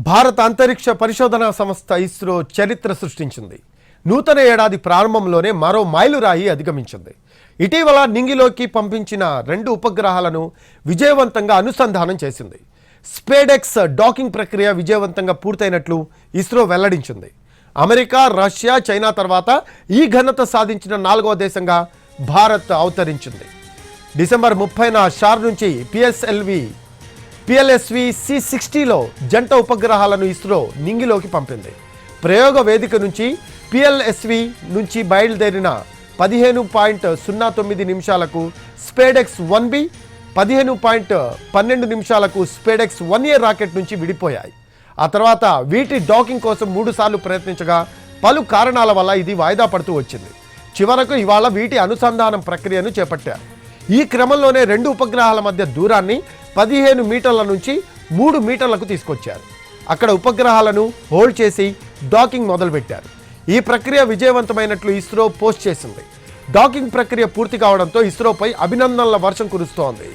భారత అంతరిక్ష పరిశోధనా సంస్థ ఇస్రో చరిత్ర సృష్టించింది. నూతన ఏడాది ప్రారంభంలోనే మరో మైలురాయి అధిగమించింది. ఇటీవల నింగిలోకి పంపించిన 2 ఉపగ్రహాలను విజయవంతంగా అనుసంధానం చేసింది. స్పేడెక్స్ డాకింగ్ ప్రక్రియ విజయవంతంగా పూర్తయినట్లు ఇస్రో వెల్లడించింది. అమెరికా, రష్యా, చైనా తర్వాత ఈ ఘనత సాధించిన 4వ దేశంగా భారత్ అవతరించింది. డిసెంబర్ 30న షార్ నుంచి పిఎల్ఎస్వి C60లో జంట ఉపగ్రహాలను ఇస్రో నింగిలోకి పంపింది. ప్రయోగ వేదిక నుంచి పిఎల్ఎస్వి నుంచి బయలుదేరిన 15.09 నిమిషాలకు స్పేడెక్స్ 1B, 15.12 నిమిషాలకు స్పేడెక్స్ 1A రాకెట్ నుంచి విడిపోయాయి. ఆ తర్వాత వీటి డాకింగ్ కోసం 3 సార్లు ప్రయత్నించగా పలు కారణాల వల్ల ఇది వాయిదా పడుతూ వచ్చింది. చివరకు ఇవాళ వీటి అనుసంధానం ప్రక్రియను చేపట్టారు. ఈ క్రమంలోనే 2 ఉపగ్రహాల మధ్య దూరాన్ని 15 మీటర్ల నుంచి 3 మీటర్లకు తీసుకొచ్చారు. అక్కడ ఉపగ్రహాలను హోల్డ్ చేసి డాకింగ్ మొదలుపెట్టారు. ఈ ప్రక్రియ విజయవంతమైనట్లు ఇస్రో పోస్ట్ చేసింది. డాకింగ్ ప్రక్రియ పూర్తి కావడంతో ఇస్రోపై అభినందనల వర్షం కురుస్తోంది.